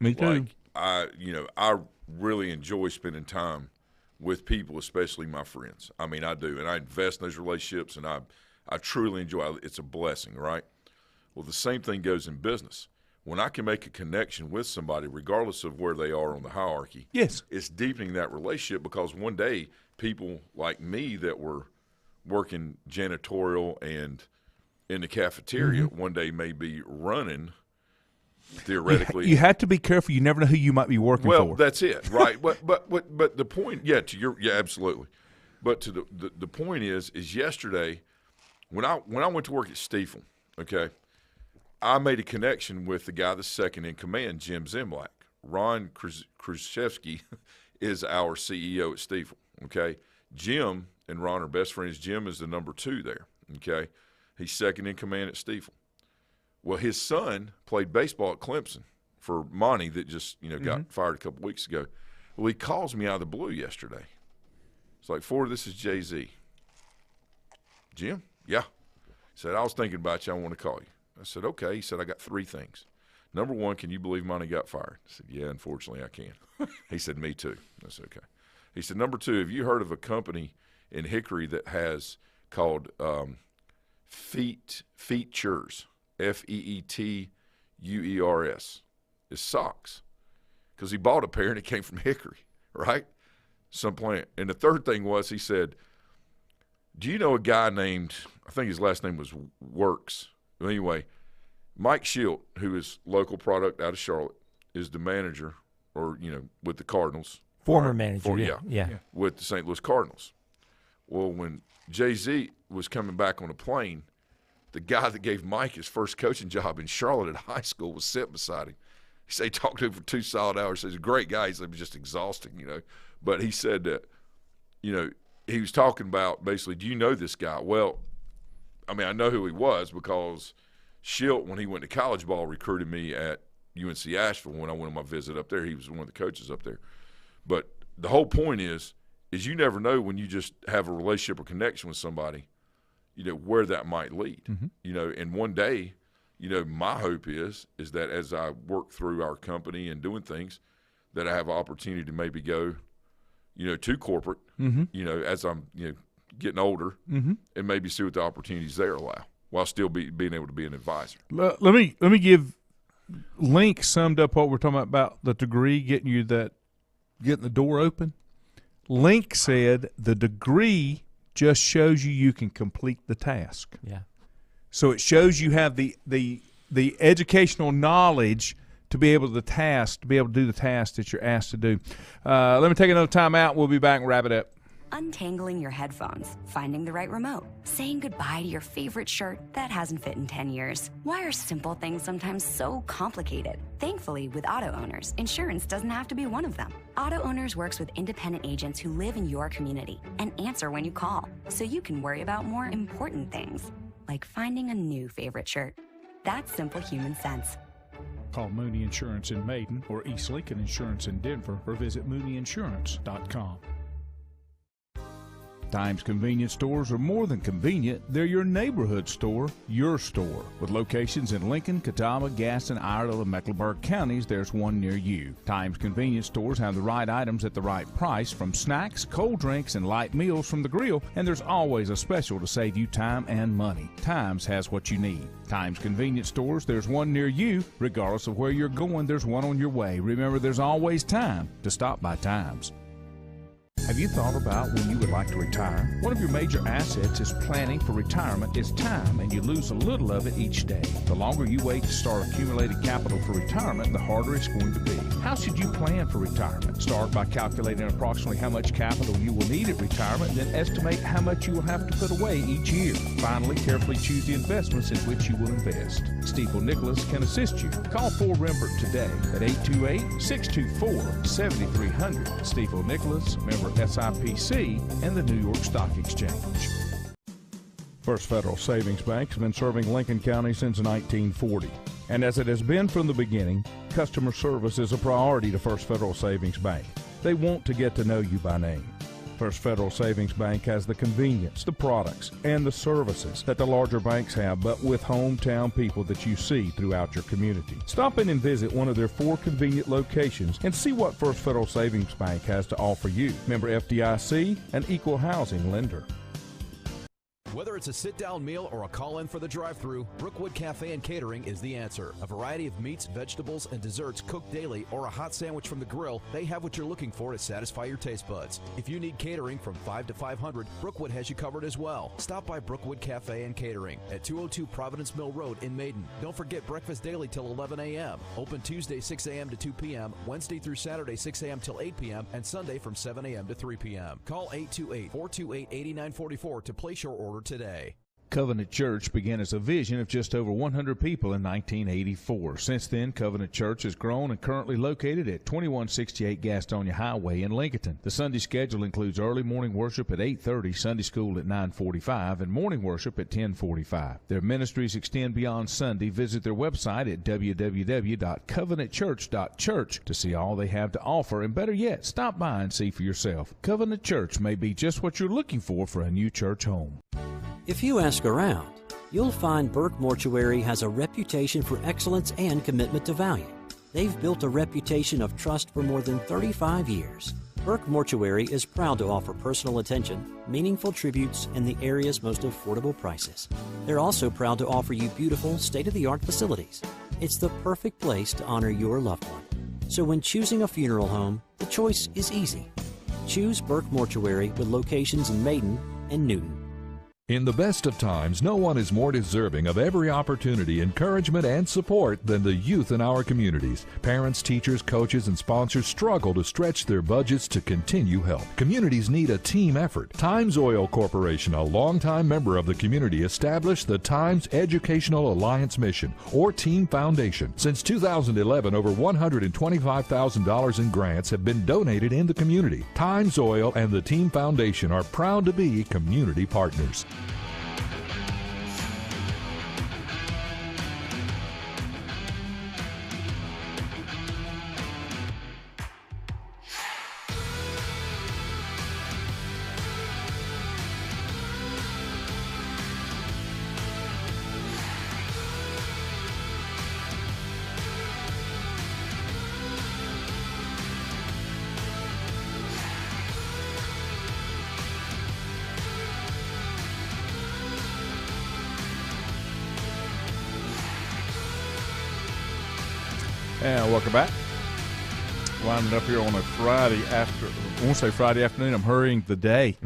Me too. I really enjoy spending time with people, especially my friends. I mean, I do, and I invest in those relationships, and I truly enjoy it. It's a blessing, right? Well, the same thing goes in business. When I can make a connection with somebody, regardless of where they are on the hierarchy, Yes. it's deepening that relationship, because one day people like me that were working janitorial and in the cafeteria one day may be running theoretically. You have to be careful. You never know who you might be working Well, for. that's it, right? but the point, absolutely. But to the point is yesterday when I went to work at Stiefel, okay, I made a connection with the guy that's second in command, Jim Zemlak. Ron Krzyzewski is our CEO at Stiefel, okay? Jim and Ron are best friends. Jim is the number 2 there, okay? He's second in command at Stiefel. Well, his son played baseball at Clemson for Monty that just, got fired a couple weeks ago. Well, he calls me out of the blue yesterday. It's like, Ford, this is Jay-Z. Jim? Yeah. He said, I was thinking about you. I want to call you. I said, okay. He said, I got 3 things. Number 1, can you believe Monty got fired? I said, yeah, unfortunately I can. He said, me too. I said, okay. He said, number 2, have you heard of a company in Hickory that has called Feetures, Feetuers? It's socks. Because he bought a pair and it came from Hickory, right? Some plant. And the third thing was, he said, do you know a guy named, I think his last name was Works. Anyway, Mike Schilt, who is local product out of Charlotte, is the manager, or with the Cardinals. Former manager, yeah. With the St. Louis Cardinals. Well, when Jay-Z was coming back on a plane, the guy that gave Mike his first coaching job in Charlotte at high school was sitting beside him. He said he talked to him for 2 solid hours. He said he's a great guy. He said it was just exhausting, But he said that, he was talking about basically, do you know this guy? Well, I mean, I know who he was because Schilt, when he went to college ball, recruited me at UNC Asheville when I went on my visit up there. He was one of the coaches up there. But the whole point is you never know when you just have a relationship or connection with somebody, where that might lead. And one day, my hope is that as I work through our company and doing things, that I have an opportunity to maybe go, to corporate, as I'm, getting older, and maybe see what the opportunities there allow, while still being able to be an advisor. Let me give Link summed up what we're talking about the degree getting the door open. Link said the degree just shows you can complete the task. Yeah. So it shows you have the educational knowledge to be able to do the task that you're asked to do. Let me take another time out. We'll be back and wrap it up. Untangling your headphones, finding the right remote, saying goodbye to your favorite shirt that hasn't fit in 10 years. Why are simple things sometimes so complicated? Thankfully, with auto owners, insurance doesn't have to be one of them. Auto Owners works with independent agents who live in your community and answer when you call, so you can worry about more important things, like finding a new favorite shirt. That's simple human sense. Call Mooney Insurance in Maiden or East Lincoln Insurance in Denver or visit MooneyInsurance.com. Times convenience stores are more than convenient. They're your neighborhood store, your store. With locations in Lincoln, Catawba, Gaston, Iredell, and Mecklenburg counties, there's one near you. Times convenience stores have the right items at the right price, from snacks, cold drinks, and light meals from the grill, and there's always a special to save you time and money. Times has what you need. Times convenience stores, there's one near you. Regardless of where you're going, there's one on your way. Remember, there's always time to stop by Times. Have you thought about when you would like to retire? One of your major assets is planning for retirement is time, and you lose a little of it each day. The longer you wait to start accumulating capital for retirement, the harder it's going to be. How should you plan for retirement? Start by calculating approximately how much capital you will need at retirement, and then estimate how much you will have to put away each year. Finally, carefully choose the investments in which you will invest. Stiefel Nicholas can assist you. Call Fort Rembert today at 828-624-7300. Stiefel Nicholas, member SIPC, and the New York Stock Exchange. First Federal Savings Bank has been serving Lincoln County since 1940. And as it has been from the beginning, customer service is a priority to First Federal Savings Bank. They want to get to know you by name. First Federal Savings Bank has the convenience, the products, and the services that the larger banks have, but with hometown people that you see throughout your community. Stop in and visit one of their 4 convenient locations and see what First Federal Savings Bank has to offer you. Member FDIC, an equal housing lender. Whether it's a sit-down meal or a call-in for the drive-thru, Brookwood Cafe and Catering is the answer. A variety of meats, vegetables, and desserts cooked daily, or a hot sandwich from the grill, they have what you're looking for to satisfy your taste buds. If you need catering from 5 to 500, Brookwood has you covered as well. Stop by Brookwood Cafe and Catering at 202 Providence Mill Road in Maiden. Don't forget breakfast daily till 11 a.m. Open Tuesday 6 a.m. to 2 p.m., Wednesday through Saturday 6 a.m. till 8 p.m., and Sunday from 7 a.m. to 3 p.m. Call 828-428-8944 to place your order today. Covenant Church began as a vision of just over 100 people in 1984. Since then, Covenant Church has grown and currently located at 2168 Gastonia Highway in Lincoln. The Sunday schedule includes early morning worship at 8:30, Sunday school at 9:45, and morning worship at 10:45. Their ministries extend beyond Sunday. Visit their website at www.covenantchurch.church to see all they have to offer, and better yet, stop by and see for yourself. Covenant Church may be just what you're looking for a new church home. If you ask around, you'll find Burke Mortuary has a reputation for excellence and commitment to value. They've built a reputation of trust for more than 35 years. Burke Mortuary is proud to offer personal attention, meaningful tributes, and the area's most affordable prices. They're also proud to offer you beautiful, state-of-the-art facilities. It's the perfect place to honor your loved one. So when choosing a funeral home, the choice is easy. Choose Burke Mortuary with locations in Maiden and Newton. In the best of times, no one is more deserving of every opportunity, encouragement, and support than the youth in our communities. Parents, teachers, coaches, and sponsors struggle to stretch their budgets to continue help. Communities need a team effort. Times Oil Corporation, a longtime member of the community, established the Times Educational Alliance Mission, or Team Foundation. Since 2011, over $125,000 in grants have been donated in the community. Times Oil and the Team Foundation are proud to be community partners. And welcome back. Winding up here on a Friday after. I won't say Friday afternoon. I'm hurrying the day.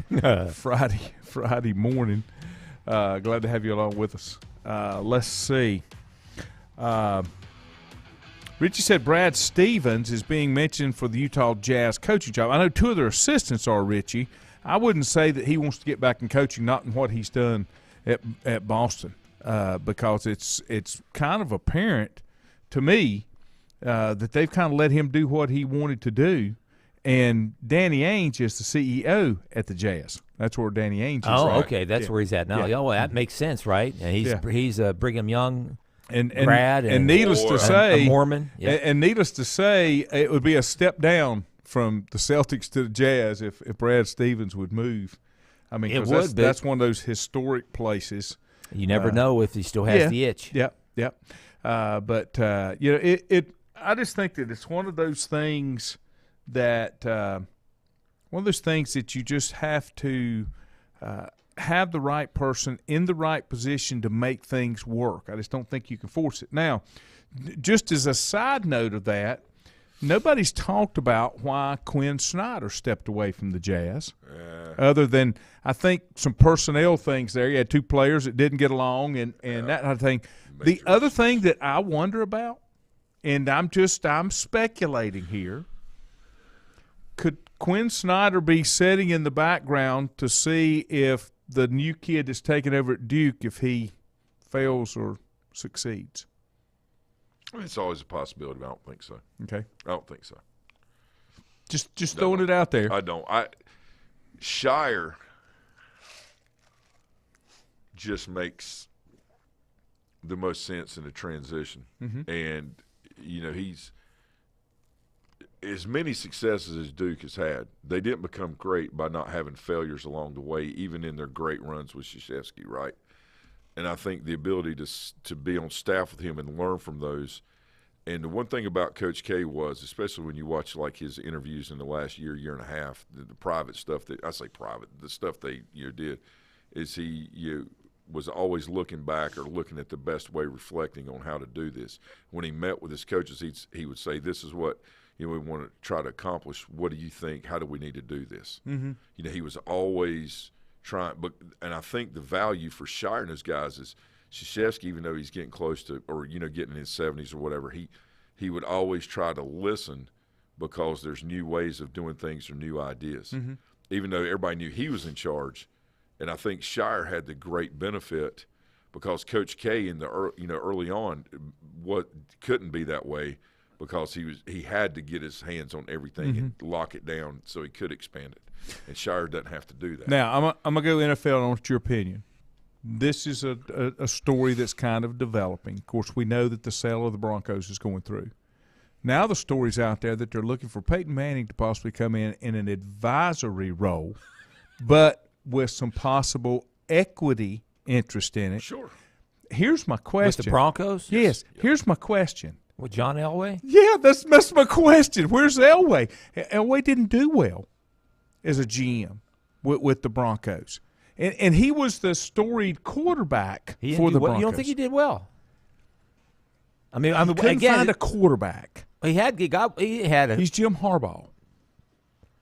Friday morning. Glad to have you along with us. Let's see. Richie said Brad Stevens is being mentioned for the Utah Jazz coaching job. I know two of their assistants are, Richie. I wouldn't say that he wants to get back in coaching, not in what he's done at Boston, because it's kind of apparent to me that they've kind of let him do what he wanted to do. And Danny Ainge is the CEO at the Jazz. That's where Danny Ainge is. Oh, right? okay. That's where he's at now. Yeah. Oh, well, that makes sense, right? And he's Brigham Young and grad. And needless to say, a Mormon. Yeah. And needless to say, it would be a step down from the Celtics to the Jazz if Brad Stevens would move. I mean, it would. That's one of those historic places. You never know if he still has the itch. Yep. But I just think that it's one of those things that you just have to have the right person in the right position to make things work. I just don't think you can force it. Now, just as a side note of that, nobody's talked about why Quinn Snyder stepped away from the Jazz, other than I think some personnel things there. You had two players that didn't get along and that kind of thing. The other thing that I wonder about, and I'm speculating here, could Quinn Snyder be sitting in the background to see if the new kid that's taking over at Duke, if he fails or succeeds? It's always a possibility, but I don't think so. Okay. I don't think so. Just throwing it out there. I don't. Shire just makes the most sense in the transition. Mm-hmm. And, he's – as many successes as Duke has had, they didn't become great by not having failures along the way, even in their great runs with Krzyzewski, right? And I think the ability to be on staff with him and learn from those. And the one thing about Coach K was, especially when you watch like his interviews in the last year and a half, the private stuff that I say private, the stuff they did, is he was always looking back or looking at the best way, reflecting on how to do this. When he met with his coaches, he would say, "This is what." We want to try to accomplish. What do you think? How do we need to do this? Mm-hmm. He was always trying. And I think the value for Shire and those guys is Krzyzewski, even though he's getting close to, or getting in his 70s or whatever, he would always try to listen because there's new ways of doing things or new ideas. Mm-hmm. Even though everybody knew he was in charge, and I think Shire had the great benefit because Coach K in the early on what couldn't be that way. Because he had to get his hands on everything and lock it down so he could expand it. And Shire doesn't have to do that. Now, I'm going to go NFL, and I want your opinion. This is a story that's kind of developing. Of course, we know that the sale of the Broncos is going through. Now the story's out there that they're looking for Peyton Manning to possibly come in an advisory role, but with some possible equity interest in it. Sure. Here's my question. With the Broncos? Yes. Here's my question. With John Elway? Yeah, that's my question. Where's Elway? Elway didn't do well as a GM with the Broncos. And he was the storied quarterback for the Broncos. You don't think he did well? I mean, couldn't find a quarterback. He had He's Jim Harbaugh.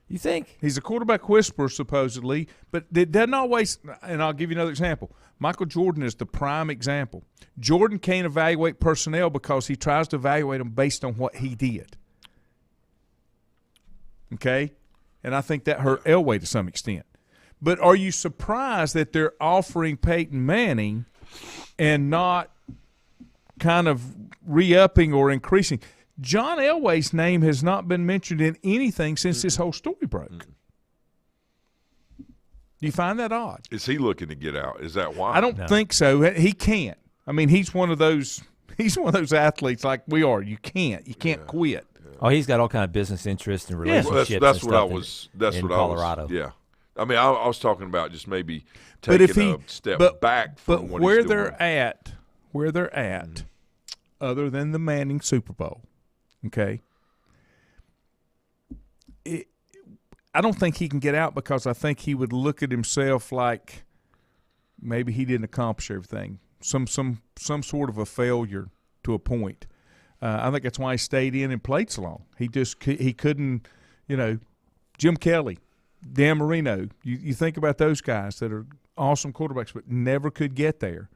You think? He's a quarterback whisperer, supposedly, but it doesn't always – and I'll give you another example. Michael Jordan is the prime example. Jordan can't evaluate personnel because he tries to evaluate them based on what he did. Okay? And I think that hurt Elway to some extent. But are you surprised that they're offering Peyton Manning and not kind of re-upping or increasing – John Elway's name has not been mentioned in anything since this whole story broke. Do you find that odd? Is he looking to get out? Is that why? I don't think so. He can't. I mean, he's one of those athletes like we are. You can't quit. Oh, he's got all kind of business interests and relationships. Well, that's and what I stuff was. in, That's in what Colorado. I was. Yeah. I mean, I was talking about just maybe taking a step back from what where he's doing. where they're at, other than the Manning Super Bowl, okay. I don't think he can get out because I think he would look at himself like maybe he didn't accomplish everything. Some sort of a failure to a point. I think that's why he stayed in and played so long. He couldn't, Jim Kelly, Dan Marino. You think about those guys that are awesome quarterbacks, but never could get there.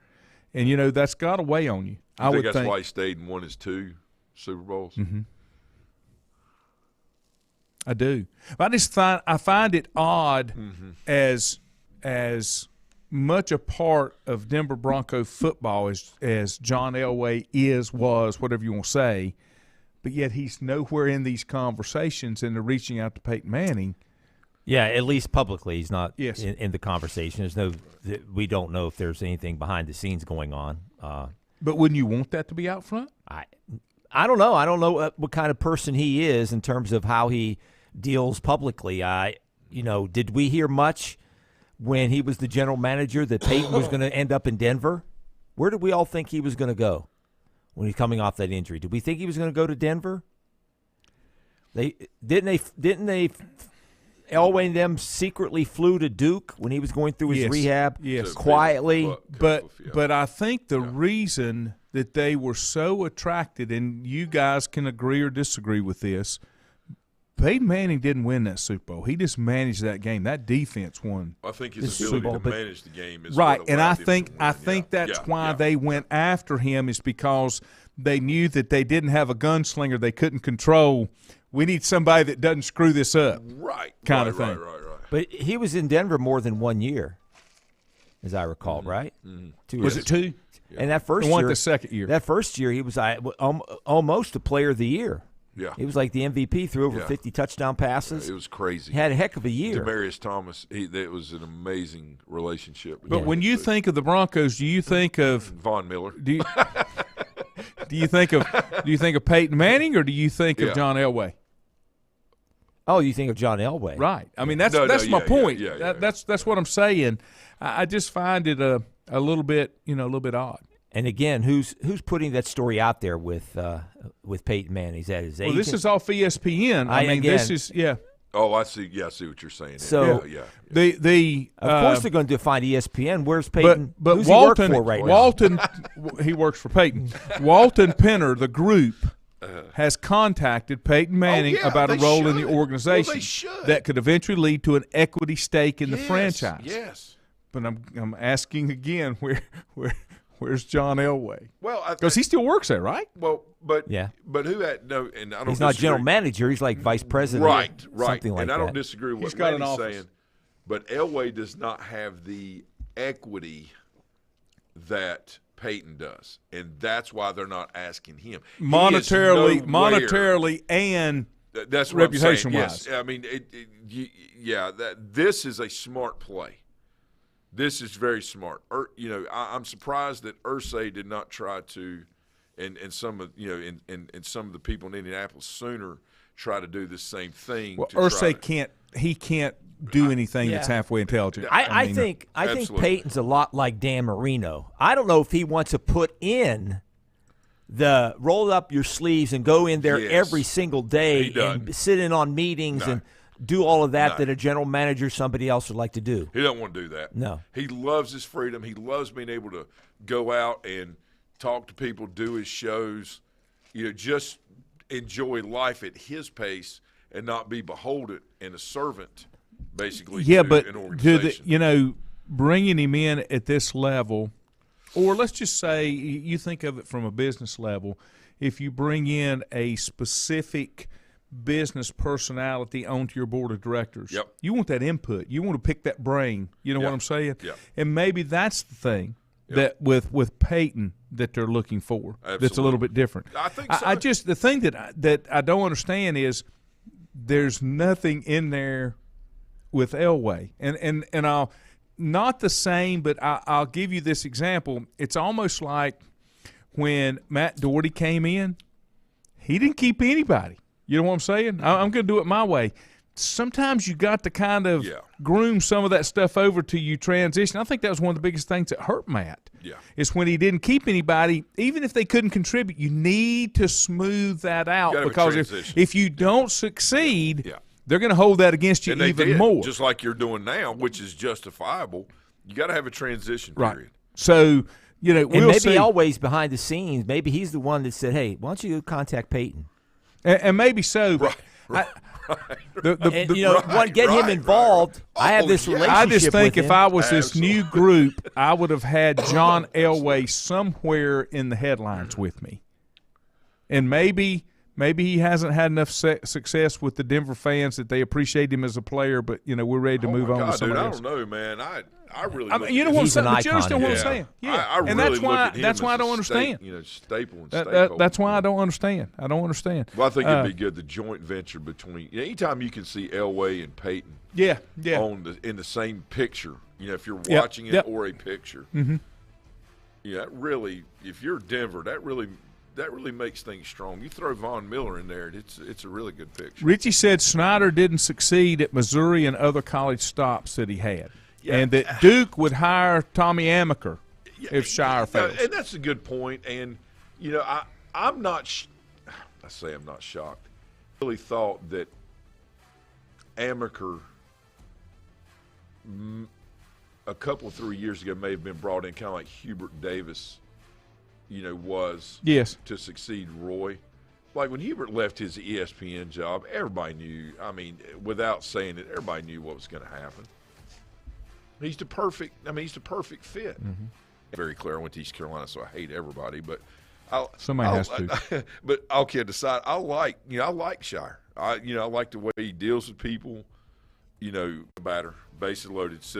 And, that's got to weigh on you. I would think that's why he stayed and won his 2 Super Bowls? Mm-hmm. I do. But I find it odd as much a part of Denver Bronco football as John Elway was, whatever you want to say, but yet he's nowhere in these conversations, and they're reaching out to Peyton Manning. Yeah, at least publicly, he's not Yes. in the conversation. We don't know if there's anything behind the scenes going on. But wouldn't you want that to be out front? I don't know. I don't know what kind of person he is in terms of how he deals publicly. Did we hear much when he was the general manager that Peyton was going to end up in Denver? Where did we all think he was going to go when he's coming off that injury? Did we think he was going to go to Denver? Didn't they Elway and them secretly flew to Duke when he was going through his rehab quietly? But I think the reason that they were so attracted, and you guys can agree or disagree with this, Peyton Manning didn't win that Super Bowl. He just managed that game. That defense won. I think his ability to manage the game is right, what and I allowed him think to win. that's why they went after him, is because they knew that they didn't have a gunslinger they couldn't control. We need somebody that doesn't screw this up, kind of thing. Right. But he was in Denver more than 1 year, as I recall, right? 2 years. Was it 2? And that first It wasn't year, the second year. That first year, he was almost a player of the year. Yeah. He was like the MVP, threw over 50 touchdown passes. It was crazy. He had a heck of a year. Demaryius Thomas, it was an amazing relationship. But when you think of the Broncos, do you think of Von Miller? Do you think of Peyton Manning, or do you think of John Elway? Oh, you think of John Elway? Right. I mean, that's my point. That's what I'm saying. I just find it a little bit odd. And again, who's putting that story out there with Peyton Manning? Is that his agent? Well, this is off ESPN. This is Oh, I see. Yeah, I see what you're saying. So yeah. Of course they're going to define ESPN. Where's Peyton? But Who's Walton, he work for right Walton, he works for Peyton. Walton Penner, the group, has contacted Peyton Manning about a role in the organization that could eventually lead to an equity stake in the franchise. Yes. But I'm asking again, where's John Elway? Well, because he still works there, right? Well, but who had no? And I don't. He's not general manager. He's like vice president. Right. Something like and that. I don't disagree with what Manny's saying. But Elway does not have the equity that Peyton does, and that's why they're not asking him monetarily, and that's reputation-wise. Yes, I mean, this is a smart play. This is very smart. I'm surprised that Irsay did not try to, and some of and some of the people in Indianapolis sooner try to do the same thing. Well, Irsay can't do anything that's halfway intelligent. I think Peyton's a lot like Dan Marino. I don't know if he wants to put in the roll up your sleeves and go in there every single day and sit in on meetings and do all of that a general manager, somebody else would like to do. He don't want to do that. No. He loves his freedom. He loves being able to go out and talk to people, do his shows, just enjoy life at his pace and not be beholden and a servant, basically, to an organization. Bringing him in at this level, or let's just say you think of it from a business level, if you bring in a specific business personality onto your board of directors. Yep. You want that input. You want to pick that brain. You know what I'm saying? Yep. And maybe that's the thing that with Peyton that they're looking for. Absolutely. That's a little bit different. I think so. The thing that I don't understand is there's nothing in there with Elway. And I'll not the same, but I'll give you this example. It's almost like when Matt Doherty came in, he didn't keep anybody. You know what I'm saying? I'm going to do it my way. Sometimes you got to kind of groom some of that stuff over to you transition. I think that was one of the biggest things that hurt Matt. Yeah. Is when he didn't keep anybody, even if they couldn't contribute, you need to smooth that out, because if you don't succeed, they're going to hold that against you even more. Just like you're doing now, which is justifiable. You got to have a transition period. Right. So You know, And we'll maybe see. always behind the scenes, maybe he's the one that said, "Hey, why don't you contact Peyton?" And maybe so. But And get him involved. Right. I have this relationship. I just think with if him. I was this new group, I would have had John Elway somewhere in the headlines with me. And maybe he hasn't had enough success with the Denver fans that they appreciate him as a player, but, you know, we're ready to move on to somebody else. I don't know, man. I really. I mean, you know what I'm saying? But you understand what I'm saying? Yeah. Yeah. I really and that's look why at him that's why I as don't a understand. staple and stakeholder. That's why I don't understand. I don't understand. Well, I think it'd be good, the joint venture between anytime you can see Elway and Peyton Yeah. in the same picture, you know, if you're Yep, watching it yep. or a picture. Mm-hmm. Yeah, that really, if you're Denver, that really makes things strong. You throw Von Miller in there, it's a really good picture. Richie said Snyder didn't succeed at Missouri and other college stops that he had. Yeah. And that Duke would hire Tommy Amaker if Shire fails. And that's a good point. And, you know, I'm not I say I'm not shocked. I really thought that Amaker a couple of 3 years ago may have been brought in kind of like Hubert Davis, you know, was Yes. to succeed Roy. Like when Hubert left his ESPN job, everybody knew, I mean, without saying it, everybody knew what was going to happen. He's the perfect fit. Mm-hmm. Very clear. I went to East Carolina, so I hate everybody, but Somebody has to. But all kidding aside, I like Shire. I like the way he deals with people. You know, batter, bases loaded.